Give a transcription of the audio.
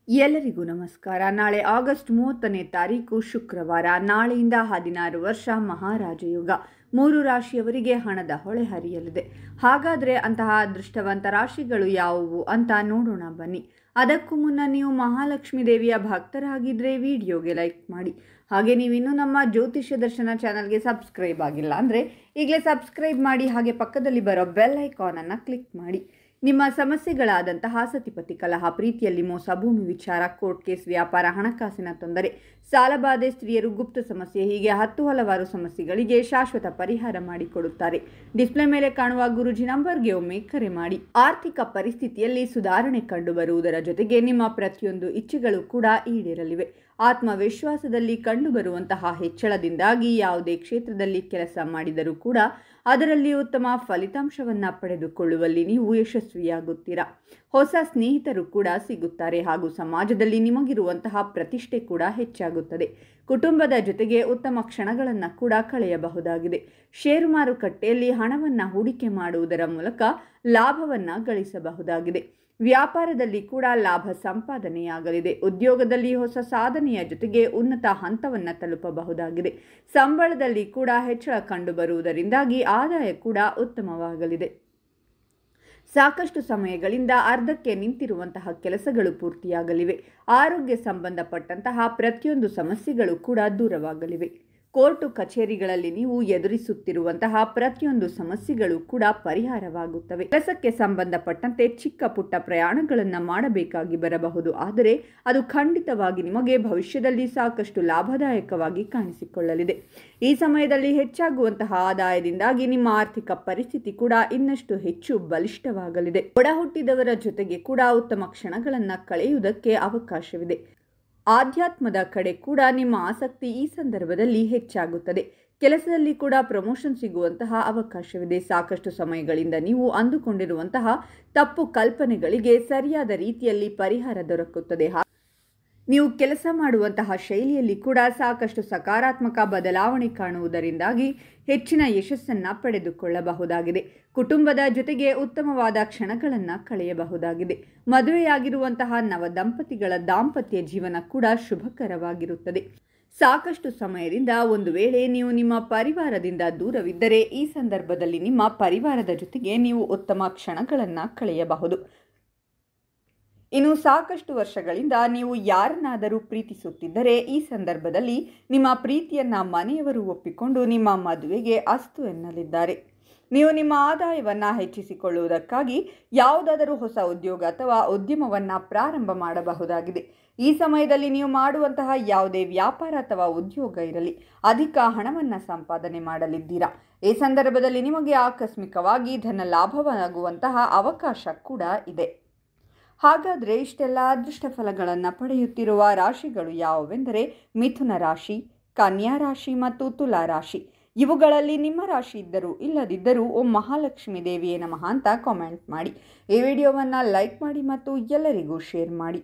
ಎಲ್ಲರಿಗೂ ನಮಸ್ಕಾರ. ನಾಳೆ ಆಗಸ್ಟ್ 30ನೇ ತಾರೀಕು ಶುಕ್ರವಾರ. ನಾಳೆಯಿಂದ 16 ವರ್ಷ ಮಹಾರಾಜಯೋಗ. 3 ರಾಶಿಯವರಿಗೆ ಹಣದ ಹೊಳೆ ಹರಿಯಲಿದೆ. ಹಾಗಾದರೆ ಅಂತಹ ಅದೃಷ್ಟವಂತ ರಾಶಿಗಳು ಯಾವುವು ಅಂತ ನೋಡೋಣ ಬನ್ನಿ. ಅದಕ್ಕೂ ಮುನ್ನ ನೀವು ಮಹಾಲಕ್ಷ್ಮೀ ದೇವಿಯ ಭಕ್ತರಾಗಿದ್ದರೆ ವಿಡಿಯೋಗೆ ಲೈಕ್ ಮಾಡಿ. ಹಾಗೆ ನೀವಿನ್ನೂ ನಮ್ಮ ಜ್ಯೋತಿಷ್ಯ ದರ್ಶನ ಚಾನಲ್ಗೆ ಸಬ್ಸ್ಕ್ರೈಬ್ ಆಗಿಲ್ಲ ಅಂದರೆ ಈಗಲೇ ಸಬ್ಸ್ಕ್ರೈಬ್ ಮಾಡಿ. ಹಾಗೆ ಪಕ್ಕದಲ್ಲಿ ಬರೋ ಬೆಲ್ ಐಕಾನನ್ನು ಕ್ಲಿಕ್ ಮಾಡಿ. ನಿಮ್ಮ ಸಮಸ್ಯೆಗಳಾದಂತಹ ಸತಿಪತಿ ಕಲಹ, ಪ್ರೀತಿಯಲ್ಲಿ ಮೋಸ, ಭೂಮಿ ವಿಚಾರ, ಕೋರ್ಟ್ ಕೇಸ್, ವ್ಯಾಪಾರ, ಹಣಕಾಸಿನ ತೊಂದರೆ, ಸಾಲಬಾಧೆ, ಸ್ತ್ರೀಯರು, ಗುಪ್ತ ಸಮಸ್ಯೆ, ಹೀಗೆ ಹಲವಾರು ಸಮಸ್ಯೆಗಳಿಗೆ ಶಾಶ್ವತ ಪರಿಹಾರ ಮಾಡಿಕೊಡುತ್ತಾರೆ. ಡಿಸ್ಪ್ಲೇ ಮೇಲೆ ಕಾಣುವ ಗುರುಜಿ ನಂಬರ್ಗೆ ಒಮ್ಮೆ ಕರೆ ಮಾಡಿ. ಆರ್ಥಿಕ ಪರಿಸ್ಥಿತಿಯಲ್ಲಿ ಸುಧಾರಣೆ ಕಂಡುಬರುವುದರ ಜೊತೆಗೆ ನಿಮ್ಮ ಪ್ರತಿಯೊಂದು ಇಚ್ಛೆಗಳು ಕೂಡ ಈಡೇರಲಿವೆ. ಆತ್ಮವಿಶ್ವಾಸದಲ್ಲಿ ಕಂಡುಬರುವಂತಹ ಹೆಚ್ಚಳದಿಂದಾಗಿ ಯಾವುದೇ ಕ್ಷೇತ್ರದಲ್ಲಿ ಕೆಲಸ ಮಾಡಿದರೂ ಕೂಡ ಅದರಲ್ಲಿ ಉತ್ತಮ ಫಲಿತಾಂಶವನ್ನು ಪಡೆದುಕೊಳ್ಳುವಲ್ಲಿ ನೀವು ಯಶಸ್ವಿಯಾಗುತ್ತೀರಾ. ಹೊಸ ಸ್ನೇಹಿತರು ಕೂಡ ಸಿಗುತ್ತಾರೆ ಹಾಗೂ ಸಮಾಜದಲ್ಲಿ ನಿಮಗಿರುವಂತಹ ಪ್ರತಿಷ್ಠೆ ಕೂಡ ಹೆಚ್ಚಾಗುತ್ತದೆ. ಕುಟುಂಬದ ಜೊತೆಗೆ ಉತ್ತಮ ಕ್ಷಣಗಳನ್ನು ಕೂಡ ಕಳೆಯಬಹುದಾಗಿದೆ. ಷೇರು ಮಾರುಕಟ್ಟೆಯಲ್ಲಿ ಹಣವನ್ನು ಹೂಡಿಕೆ ಮಾಡುವುದರ ಮೂಲಕ ಲಾಭವನ್ನು ಗಳಿಸಬಹುದಾಗಿದೆ. ವ್ಯಾಪಾರದಲ್ಲಿ ಕೂಡ ಲಾಭ ಸಂಪಾದನೆಯಾಗಲಿದೆ. ಉದ್ಯೋಗದಲ್ಲಿ ಹೊಸ ಸಾಧನೆಯ ಜೊತೆಗೆ ಉನ್ನತ ಹಂತವನ್ನು ತಲುಪಬಹುದಾಗಿದೆ. ಸಂಬಳದಲ್ಲಿ ಕೂಡ ಹೆಚ್ಚಳ ಕಂಡುಬರುವುದರಿಂದಾಗಿ ಆದಾಯ ಕೂಡ ಉತ್ತಮವಾಗಲಿದೆ. ಸಾಕಷ್ಟು ಸಮಯಗಳಿಂದ ಅರ್ಧಕ್ಕೆ ನಿಂತಿರುವಂತಹ ಕೆಲಸಗಳು ಪೂರ್ತಿಯಾಗಲಿವೆ. ಆರೋಗ್ಯ ಸಂಬಂಧಪಟ್ಟಂತಹ ಪ್ರತಿಯೊಂದು ಸಮಸ್ಯೆಗಳು ಕೂಡ ದೂರವಾಗಲಿವೆ. ಕೋರ್ಟು ಕಚೇರಿಗಳಲ್ಲಿ ನೀವು ಎದುರಿಸುತ್ತಿರುವಂತಹ ಪ್ರತಿಯೊಂದು ಸಮಸ್ಯೆಗಳು ಕೂಡ ಪರಿಹಾರವಾಗುತ್ತವೆ. ಕೆಲಸಕ್ಕೆ ಸಂಬಂಧಪಟ್ಟಂತೆ ಚಿಕ್ಕ ಪುಟ್ಟ ಪ್ರಯಾಣಗಳನ್ನು ಮಾಡಬೇಕಾಗಿ ಬರಬಹುದು. ಆದರೆ ಅದು ಖಂಡಿತವಾಗಿ ನಿಮಗೆ ಭವಿಷ್ಯದಲ್ಲಿ ಸಾಕಷ್ಟು ಲಾಭದಾಯಕವಾಗಿ ಕಾಣಿಸಿಕೊಳ್ಳಲಿದೆ. ಈ ಸಮಯದಲ್ಲಿ ಹೆಚ್ಚಾಗುವಂತಹ ಆದಾಯದಿಂದಾಗಿ ನಿಮ್ಮ ಆರ್ಥಿಕ ಪರಿಸ್ಥಿತಿ ಕೂಡ ಇನ್ನಷ್ಟು ಹೆಚ್ಚು ಬಲಿಷ್ಠವಾಗಲಿದೆ. ಒಡ ಹುಟ್ಟಿದವರ ಜೊತೆಗೆ ಕೂಡ ಉತ್ತಮ ಕ್ಷಣಗಳನ್ನು ಕಳೆಯುವುದಕ್ಕೆ ಅವಕಾಶವಿದೆ. ಆಧ್ಯಾತ್ಮದ ಕಡೆ ಕೂಡ ನಿಮ್ಮ ಆಸಕ್ತಿ ಈ ಸಂದರ್ಭದಲ್ಲಿ ಹೆಚ್ಚಾಗುತ್ತದೆ. ಕೆಲಸದಲ್ಲಿ ಕೂಡ ಪ್ರಮೋಷನ್ ಸಿಗುವಂತಹ ಅವಕಾಶವಿದೆ. ಸಾಕಷ್ಟು ಸಮಯಗಳಿಂದ ನೀವು ಅಂದುಕೊಂಡಿರುವಂತಹ ತಪ್ಪು ಕಲ್ಪನೆಗಳಿಗೆ ಸರಿಯಾದ ರೀತಿಯಲ್ಲಿ ಪರಿಹಾರ ದೊರಕುತ್ತದೆ. ನೀವು ಕೆಲಸ ಮಾಡುವಂತಹ ಶೈಲಿಯಲ್ಲಿ ಕೂಡ ಸಾಕಷ್ಟು ಸಕಾರಾತ್ಮಕ ಬದಲಾವಣೆ ಕಾಣುವುದರಿಂದಾಗಿ ಹೆಚ್ಚಿನ ಯಶಸ್ಸನ್ನು ಪಡೆದುಕೊಳ್ಳಬಹುದಾಗಿದೆ. ಕುಟುಂಬದ ಜೊತೆಗೆ ಉತ್ತಮವಾದ ಕ್ಷಣಗಳನ್ನು ಕಳೆಯಬಹುದಾಗಿದೆ. ಮದುವೆಯಾಗಿರುವಂತಹ ನವ ದಂಪತಿಗಳ ದಾಂಪತ್ಯ ಜೀವನ ಕೂಡ ಶುಭಕರವಾಗಿರುತ್ತದೆ. ಸಾಕಷ್ಟು ಸಮಯದಿಂದ ಒಂದು ವೇಳೆ ನೀವು ನಿಮ್ಮ ಪರಿವಾರದಿಂದ ದೂರವಿದ್ದರೆ ಈ ಸಂದರ್ಭದಲ್ಲಿ ನಿಮ್ಮ ಪರಿವಾರದ ಜೊತೆಗೆ ನೀವು ಉತ್ತಮ ಕ್ಷಣಗಳನ್ನು ಕಳೆಯಬಹುದು. ಇನ್ನು ಸಾಕಷ್ಟು ವರ್ಷಗಳಿಂದ ನೀವು ಯಾರನ್ನಾದರೂ ಪ್ರೀತಿಸುತ್ತಿದ್ದರೆ ಈ ಸಂದರ್ಭದಲ್ಲಿ ನಿಮ್ಮ ಪ್ರೀತಿಯನ್ನು ಮನೆಯವರು ಒಪ್ಪಿಕೊಂಡು ನಿಮ್ಮ ಮದುವೆಗೆ ಅಸ್ತು ಎನ್ನಲಿದ್ದಾರೆ. ನೀವು ನಿಮ್ಮ ಆದಾಯವನ್ನು ಹೆಚ್ಚಿಸಿಕೊಳ್ಳುವುದಕ್ಕಾಗಿ ಯಾವುದಾದರೂ ಹೊಸ ಉದ್ಯೋಗ ಅಥವಾ ಉದ್ಯಮವನ್ನು ಪ್ರಾರಂಭ ಮಾಡಬಹುದಾಗಿದೆ. ಈ ಸಮಯದಲ್ಲಿ ನೀವು ಮಾಡುವಂತಹ ಯಾವುದೇ ವ್ಯಾಪಾರ ಅಥವಾ ಉದ್ಯೋಗ ಇರಲಿ, ಅಧಿಕ ಹಣವನ್ನು ಸಂಪಾದನೆ ಮಾಡಲಿದ್ದೀರಾ. ಈ ಸಂದರ್ಭದಲ್ಲಿ ನಿಮಗೆ ಆಕಸ್ಮಿಕವಾಗಿ ಧನ ಲಾಭವಾಗುವಂತಹ ಅವಕಾಶ ಕೂಡ ಇದೆ. ಹಾಗಾದರೆ ಇಷ್ಟೆಲ್ಲ ಅದೃಷ್ಟ ಫಲಗಳನ್ನು ಪಡೆಯುತ್ತಿರುವ ರಾಶಿಗಳು ಯಾವುವೆಂದರೆ ಮಿಥುನ ರಾಶಿ, ಕನ್ಯಾ ರಾಶಿ ಮತ್ತು ತುಲಾ ರಾಶಿ. ಇವುಗಳಲ್ಲಿ ನಿಮ್ಮ ರಾಶಿ ಇದ್ದರೂ ಇಲ್ಲದಿದ್ದರೂ ಓಂ ಮಹಾಲಕ್ಷ್ಮೀ ದೇವಿಯೇ ನಮಃ ಅಂತ ಕಾಮೆಂಟ್ ಮಾಡಿ. ಈ ವಿಡಿಯೋವನ್ನು ಲೈಕ್ ಮಾಡಿ ಮತ್ತು ಎಲ್ಲರಿಗೂ ಶೇರ್ ಮಾಡಿ.